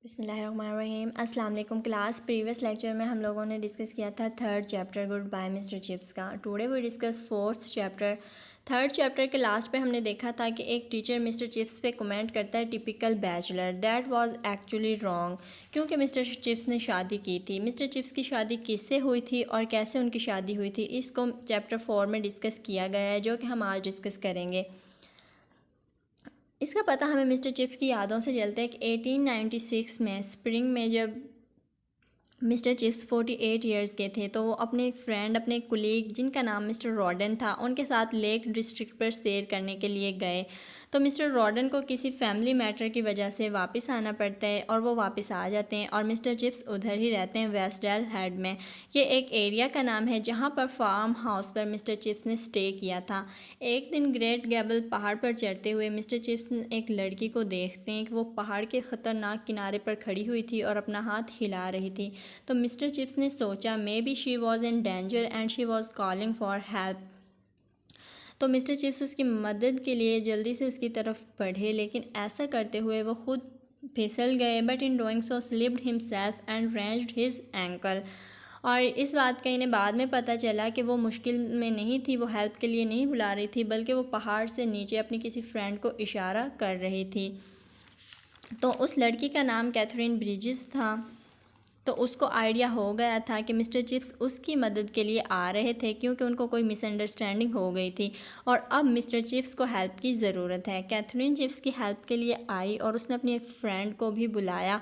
बिस्मिल्लाहिर्रहमानिर्रहीम। अस्सलाम वालेकुम क्लास। प्रीवियस लेक्चर में हम लोगों ने डिस्कस किया था third chapter goodbye mister Chips का। Today we discuss fourth chapter. Third chapter के लास्ट पे हमने देखा था कि एक टीचर मिस्टर चिप्स पे कमेंट करता है typical bachelor, that was actually wrong, क्योंकि मिस्टर चिप्स ने शादी की थी। मिस्टर चिप्स की शादी किससे हुई थी और कैसे उनकी शादी हुई थी, इसको चैप्टर 4 में डिस्कस किया गया है, जो कि हम आज डिस्कस करेंगे। इसका पता हमें मिस्टर चिप्स की यादों से चलता है कि 1896 में स्प्रिंग में जब मिस्टर चिप्स 48 ईयर्स के थे तो वो अपने एक फ्रेंड, अपने एक कुलीग जिनका नाम मिस्टर रॉडन था, उनके साथ लेक डिस्ट्रिक्ट पर सैर करने के लिए गए। तो मिस्टर रॉडन को किसी फैमिली मैटर की वजह से वापस आना पड़ता है और वो वापस आ जाते हैं और मिस्टर चिप्स उधर ही रहते हैं, वेस्टडेल हेड में। ये एक एरिया का नाम है जहाँ पर फार्म हाउस पर मिस्टर चिप्स ने स्टे किया था। एक दिन ग्रेट गैबल पहाड़ पर चढ़ते हुए मिस्टर चिप्स एक लड़की को देखते हैं कि वो पहाड़ के ख़तरनाक किनारे पर खड़ी हुई थी और अपना हाथ हिला रही थी। तो मिस्टर चिप्स ने सोचा may be she was in danger and she was calling for help. तो मिस्टर चिप्स उसकी मदद के लिए जल्दी से उसकी तरफ बढ़े, लेकिन ऐसा करते हुए वो खुद फिसल गए, but in doing so slipped himself and ranged his ankle. और इस बात का इन्हें बाद में पता चला कि वो मुश्किल में नहीं थी, वो हेल्प के लिए नहीं बुला रही थी, बल्कि वो पहाड़ से नीचे अपनी किसी फ्रेंड को इशारा कर रही थी। तो उस लड़की का नाम कैथरीन ब्रिजिस था। तो उसको आइडिया हो गया था कि मिस्टर चिप्स उसकी मदद के लिए आ रहे थे, क्योंकि उनको कोई मिसअंडरस्टैंडिंग हो गई थी और अब मिस्टर चिप्स को हेल्प की ज़रूरत है। कैथरीन चिप्स की हेल्प के लिए आई और उसने अपनी एक फ्रेंड को भी बुलाया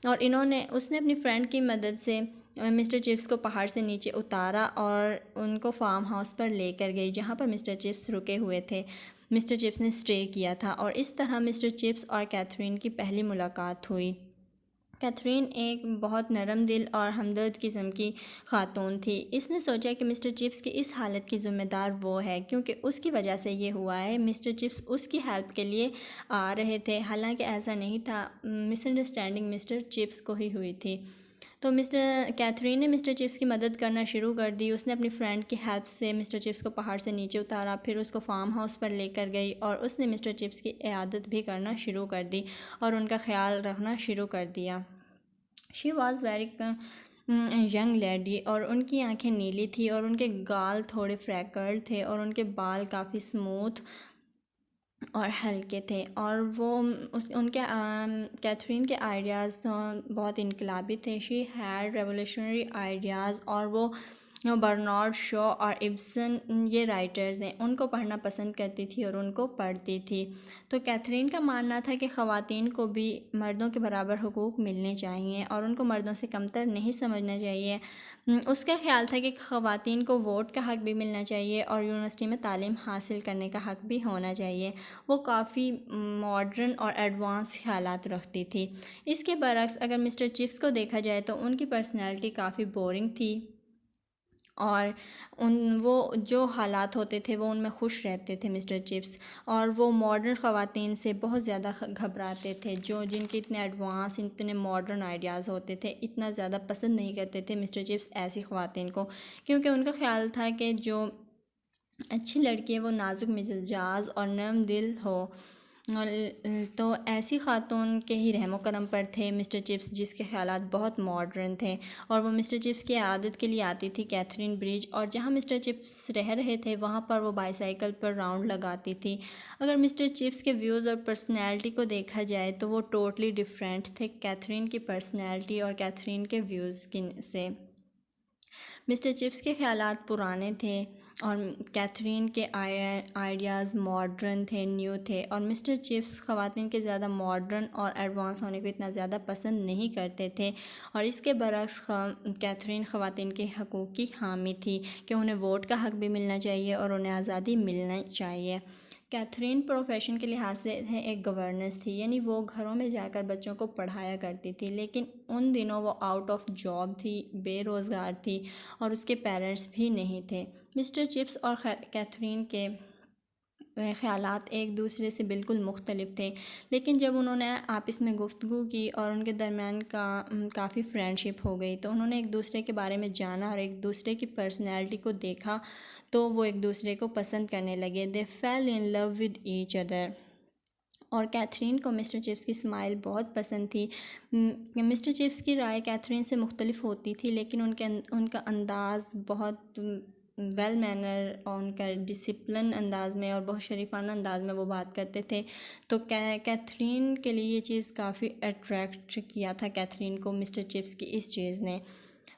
और उसने अपनी फ्रेंड की मदद से मिस्टर चिप्स को पहाड़ से नीचे उतारा और उनको फार्म हाउस पर लेकर गई, जहाँ पर मिस्टर चिप्स रुके हुए थे, मिस्टर चिप्स ने स्टे किया था। और इस तरह मिस्टर चिप्स और कैथरीन की पहली मुलाकात हुई। कैथरीन एक बहुत नरम दिल और हमदर्द किस्म की ख़ातून थी। इसने सोचा कि मिस्टर चिप्स की इस हालत की ज़िम्मेदार वो है, क्योंकि उसकी वजह से ये हुआ है। मिस्टर चिप्स उसकी हेल्प के लिए आ रहे थे, हालांकि ऐसा नहीं था, मिसअंडरस्टैंडिंग मिस्टर चिप्स को ही हुई थी। तो मिस्टर कैथरीन ने मिस्टर चिप्स की मदद करना शुरू कर दी। उसने अपनी फ्रेंड की हेल्प से मिस्टर चिप्स को पहाड़ से नीचे उतारा, फिर उसको फार्म हाउस पर लेकर गई और उसने मिस्टर चिप्स की इयादत भी करना शुरू कर दी और उनका ख्याल रखना शुरू कर दिया। She was very young lady और उनकी आंखें नीली थी और उनके गाल थोड़े फ्रैकल्ड थे और उनके बाल काफ़ी स्मूथ और हल्के थे। और वो उनके कैथरीन के आइडियाज़ बहुत इनकलाबी थे। शी हैड रेवोल्यूशनरी आइडियाज़ और वो बर्नार्ड शॉ और इब्सन, ये राइटर्स हैं, उनको पढ़ना पसंद करती थी और उनको पढ़ती थी। तो कैथरीन का मानना था कि ख़वातीन को भी मर्दों के बराबर हुकूक मिलने चाहिए और उनको मर्दों से कमतर नहीं समझना चाहिए। उसका ख़्याल था कि ख़वातीन को वोट का हक़ भी मिलना चाहिए और यूनिवर्सिटी में तालीम हासिल करने का हक़ भी होना चाहिए। वो काफ़ी मॉडर्न और एडवांस ख़यालात रखती थी। इसके बरक्स अगर मिस्टर चिप्स को देखा जाए तो उनकी पर्सनैलिटी काफ़ी बोरिंग थी और वो जो हालात होते थे वो उनमें खुश रहते थे मिस्टर चिप्स। और वो मॉडर्न ख़वातीन से बहुत ज़्यादा घबराते थे, जो जिनके इतने एडवांस, इतने मॉडर्न आइडियाज़ होते थे, इतना ज़्यादा पसंद नहीं करते थे मिस्टर चिप्स ऐसी ख़वातीन को, क्योंकि उनका ख़्याल था कि जो अच्छी लड़की है वो नाजुक मिजाज और नरम दिल हो। तो ऐसी ख़ातून के ही रहमो करम पर थे मिस्टर चिप्स, जिसके ख़यालात बहुत मॉडर्न थे और वो मिस्टर चिप्स की आदत के लिए आती थी कैथरीन ब्रिज, और जहाँ मिस्टर चिप्स रह रहे थे वहाँ पर वो बाईसाइकिल पर राउंड लगाती थी। अगर मिस्टर चिप्स के व्यूज़ और पर्सनैलिटी को देखा जाए तो वो टोटली डिफरेंट थे कैथरीन की पर्सनैलिटी और कैथरीन के व्यूज़ से। मिस्टर चिप्स के ख़यालात पुराने थे और कैथरीन के आइडियाज़ मॉडर्न थे, न्यू थे। और मिस्टर चिप्स ख़वातीन के ज़्यादा मॉडर्न और एडवांस होने को इतना ज़्यादा पसंद नहीं करते थे और इसके बरक्स कैथरीन ख़वातीन के हकूक़ की हामी थी कि उन्हें वोट का हक़ भी मिलना चाहिए और उन्हें आज़ादी मिलनी चाहिए। कैथरीन प्रोफेशन के लिहाज से एक गवर्नेंस थी, यानी वो घरों में जाकर बच्चों को पढ़ाया करती थी, लेकिन उन दिनों वो आउट ऑफ जॉब थी, बेरोज़गार थी और उसके पेरेंट्स भी नहीं थे। मिस्टर चिप्स और कैथरीन के ख़यालात एक दूसरे से बिल्कुल मुख्तलिफ थे, लेकिन जब उन्होंने आपस में गुफ्तगू की और उनके दरमियान काफ़ी फ्रेंडशिप हो गई, तो उन्होंने एक दूसरे के बारे में जाना और एक दूसरे की पर्सनैलिटी को देखा, तो वो एक दूसरे को पसंद करने लगे। They fell in love with each other. और कैथरीन को मिस्टर चिप्स की स्माइल बहुत पसंद थी। मिस्टर चिप्स की राय कैथरीन से मुख्तलिफ होती थी, लेकिन उनका अंदाज़ बहुत वेल मैनर और उनका डिसिप्लिन अंदाज में और बहुत शरीफाना अंदाज में वो बात करते थे। तो कैथरीन के लिए ये चीज़ काफ़ी अट्रैक्ट किया था कैथरीन को मिस्टर चिप्स की इस चीज़ ने।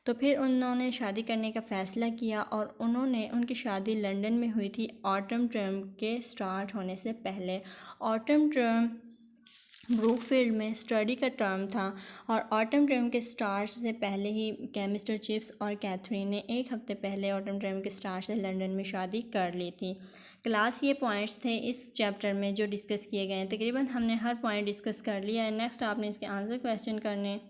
तो फिर उन्होंने शादी करने का फ़ैसला किया और उनकी शादी लंदन में हुई थी ऑटम टर्म के स्टार्ट होने से पहले। ऑटम टर्म ब्रूकफील्ड में स्टडी का टर्म था और ऑटम टर्म के स्टार्ट से पहले ही मिस्टर चिप्स और कैथरीन ने एक हफ़्ते पहले ऑटम टर्म के स्टार्ट से लंदन में शादी कर ली थी। क्लास ये पॉइंट्स थे इस चैप्टर में जो डिस्कस किए गए हैं। तकरीबन हमने हर पॉइंट डिस्कस कर लिया है। नेक्स्ट आपने इसके आंसर क्वेश्चन करने।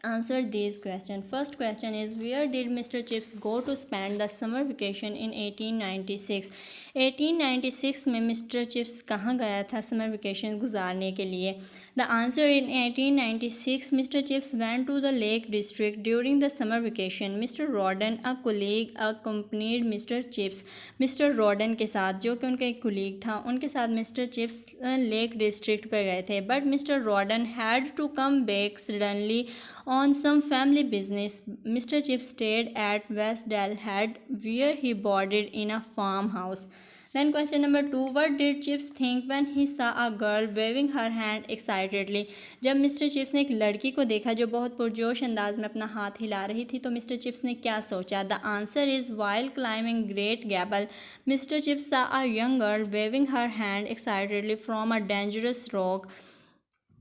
Answer these questions. First question is, where did Mr. Chips go to spend the summer vacation in 1896? 1896 में मिस्टर चिप्स कहाँ गया था समर वेकेशन गुजारने के लिए? The answer, in 1896 Mr. Chips went to the Lake District during the summer vacation. Mr. Rodden, a colleague, accompanied Mr. Chips. Mister रॉडन के साथ, जो कि उनका एक कुलीग था, उनके साथ मिस्टर चिप्स लेक डिस्ट्रिक्ट पर गए थे। But Mister Rowden had to come back suddenly on some family business. Mr. Chips stayed at West Dell Head, where he boarded in a farmhouse. Then question number 2, what did Chips think when he saw a girl waving her hand excitedly? जब mister Chips ने एक लड़की को देखा जो बहुत पुरजोश अंदाज में अपना हाथ हिला रही थी, तो मिस्टर चिप्स ने क्या सोचा? The answer is, while climbing Great Gable, Mr. Chips saw a young girl waving her hand excitedly from a dangerous rock.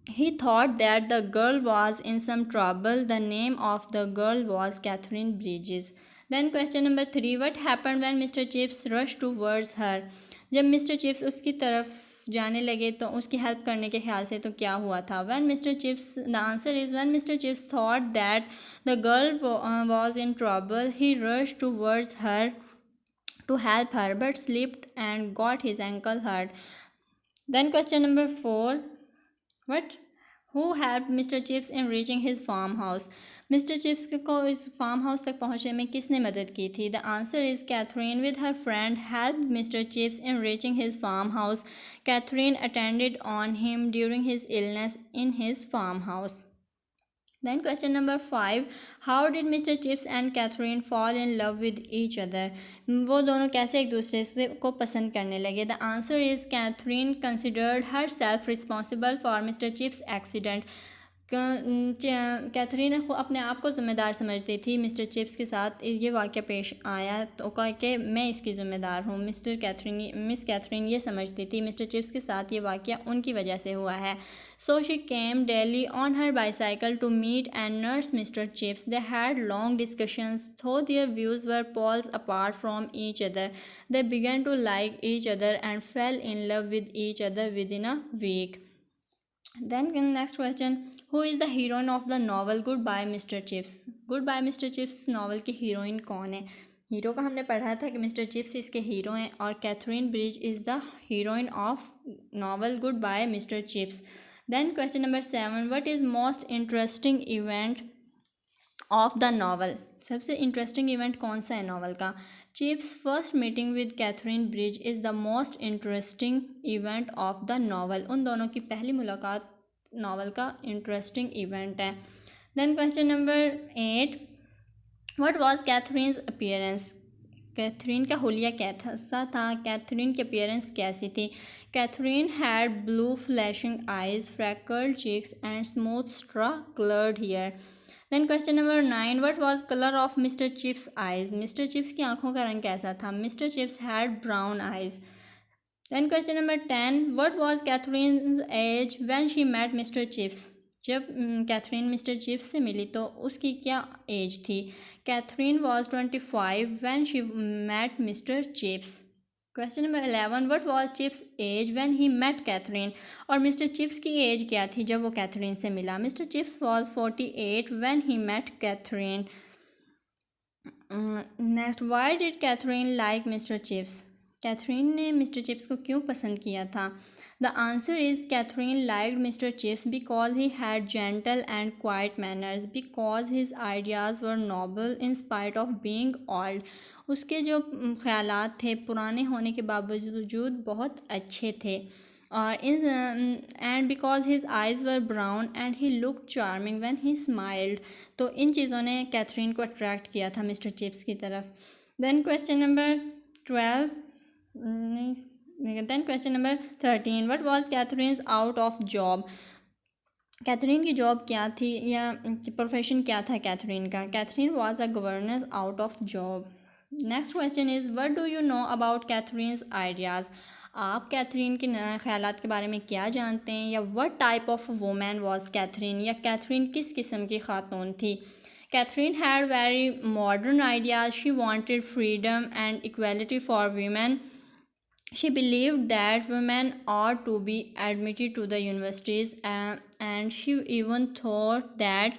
He thought that the girl was in some trouble. The name of the girl was Catherine Bridges. Then question number 3, what happened when Mr. Chips rushed towards her? जब mister chips उसकी तरफ जाने लगे तो उसकी help करने के ख्याल से तो क्या हुआ था? When Mr. Chips, the answer is, when Mr. Chips thought that the girl was in trouble, he rushed towards her to help her, but slipped and got his ankle hurt. Then question number 4, who helped Mr. Chips in reaching his farmhouse? Mr. Chips को इस farm house तक पहुंचने में किसने मदद की थी? The answer is, Catherine with her friend helped Mr. Chips in reaching his farmhouse. Catherine attended on him during his illness in his farmhouse. Then question number 5, how did Mr. Chips and Catherine fall in love with each other? वो दोनों कैसे एक दूसरे से को पसंद करने लगे? The answer is, Catherine considered herself responsible for Mr. Chips' accident. Catherine अपने आप को ज़िम्मेदार समझती थी मिस्टर चिप्स के साथ ये वाक़या पेश आया तो कहा कि मैं इसकी ज़िम्मेदार हूँ। मिस कैथरीन ये समझती थी मिस्टर चिप्स के साथ ये वाक़या उनकी वजह से हुआ है। So she came daily on her bicycle to meet and nurse mister Chips. They had long discussions though their views were poles apart from each other. They began to like each other and fell in love with each other within a week. Then next question, who is the heroine of the novel Goodbye Mr. Chips? Goodbye Mr. Chips novel की heroine कौन है? Hero का हमने पढ़ा था कि mister chips इसके hero हैं और Catherine Bridges is the heroine of novel Goodbye Mr. Chips. Then question number 7, what is most interesting event of the novel? सबसे इंटरेस्टिंग इवेंट कौन सा है नावल का? Chips first meeting with Katherine Bridges is the most interesting event of the novel. उन दोनों की पहली मुलाकात नावल का इंटरेस्टिंग इवेंट है. Then question number 8, what was Katherine's appearance? Katherine का हुलिया कैसा था? कैथरीन की अपीयरेंस कैसी थी? Katherine had blue flashing eyes, freckled cheeks and smooth straw coloured hair. Then question number 9, what was colour of Mister Chips eyes? Mister Chips की आंखों का रंग कैसा था? Mister Chips had brown eyes. Then question number 10, what was Catherine's age when she met Mister Chips? जब Catherine Mister Chips से मिली तो उसकी क्या एज थी? Catherine was 25 when she met Mister Chips. Question number 11, what was Chips age when he met Catherine? और Mister Chips की as क्या थी जब वो कैथरीन से मिला? Mister Chips was 48 when he met Catherine. Next, why did Catherine like Mister Chips? Catherine ने Mister Chips को क्यों पसंद किया था? The answer is Catherine liked Mister Chips because he had gentle and quiet manners, because his ideas were noble in spite of being old. उसके जो ख्यालात थे पुराने होने के बावजूद बहुत अच्छे थे। और and because his eyes were brown and he look charming when he smiled. तो इन चीज़ों ने कैथरीन को अट्रैक्ट किया था मिस्टर चिप्स की तरफ। Then question number 12 then question number 13, what was Catherine's out of job? Catherine की जॉब क्या थी या प्रोफेशन क्या था कैथरीन का? Catherine was a governor out of job. Next question is what do you know about Catherine's ideas? आप Catherine के ख्यालात के बारे में क्या जानते हैं? या what type of women was Catherine, या कैथरीन किस किस्म की खातून थी? Katherine had very modern ideas, she wanted freedom and equality for women. She believed that women ought to be admitted to the universities, and she even thought that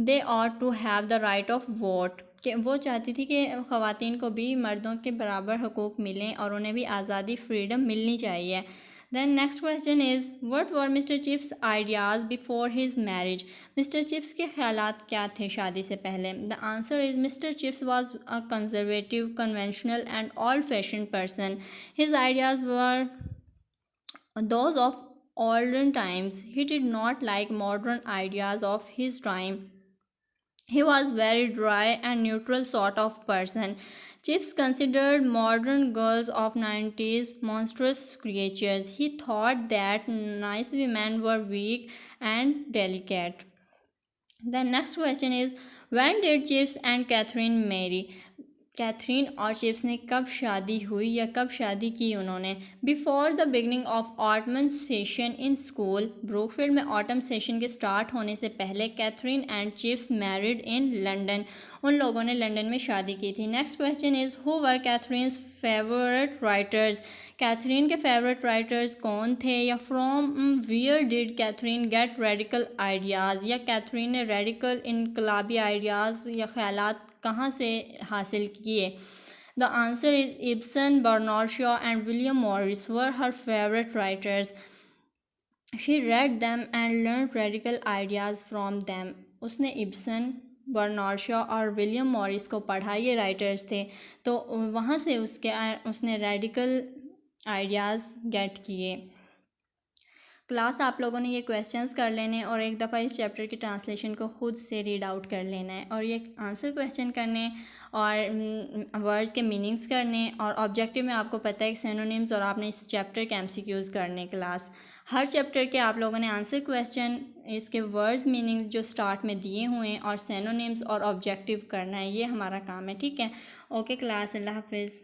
they ought to have the right of vote. कि वो चाहती थी कि ख़वातीन को भी मर्दों के बराबर हकूक़ मिलें और उन्हें भी आज़ादी फ्रीडम मिलनी चाहिए। Then next question is what were Mr. Chips' ideas before his marriage? Mr. Chips के ख्यालात क्या थे शादी से पहले? The answer is Mr. Chips was a conservative, conventional and old-fashioned person. His ideas were those of olden times. He did not like modern ideas of his time. He was very dry and neutral sort of person. Chips considered modern girls of 90s monstrous creatures. He thought that nice women were weak and delicate. The next question is when did Chips and Catherine marry? Catherine और Chips ने कब शादी हुई या कब शादी की उन्होंने? Before the beginning of autumn session in school, Brookfield में ऑटम सेशन के स्टार्ट होने से पहले Catherine and Chips married in London, उन लोगों ने लंदन में शादी की थी। Next question is who were Catherine's favourite writers? Catherine के फेवरेट राइटर्स कौन थे, या from where did Catherine get radical ideas, या कैथरीन ने रेडिकल इनकलाबी आइडियाज़ या ख्यालात कहाँ से हासिल किए? The answer is Ibsen, Bernard Shaw and William Morris were her favourite writers. She read them and learn radical ideas from them. उसने इब्सन, बर्नार्ड शॉ और विलियम मॉरिस को पढ़ा, ये राइटर्स थे, तो वहाँ से उसने रेडिकल आइडियाज़ गेट किए। क्लास आप लोगों ने ये क्वेश्चंस कर लेने और एक दफ़ा इस चैप्टर की ट्रांसलेशन को ख़ुद से रीड आउट कर लेना है और ये आंसर क्वेश्चन करने और वर्ड्स के मीनिंग्स करने और ऑब्जेक्टिव में आपको पता है कि सिनोनिम्स और आपने इस चैप्टर के एमसीक्यूज़ करने। क्लास हर चैप्टर के आप लोगों ने आंसर क्वेश्चन, इसके वर्ड्स मीनिंग्स जो स्टार्ट में दिए हुए हैं और सिनोनिम्स और ऑब्जेक्टिव करना है, ये हमारा काम है। ठीक है, ओके क्लास, अल्लाह हाफिज़।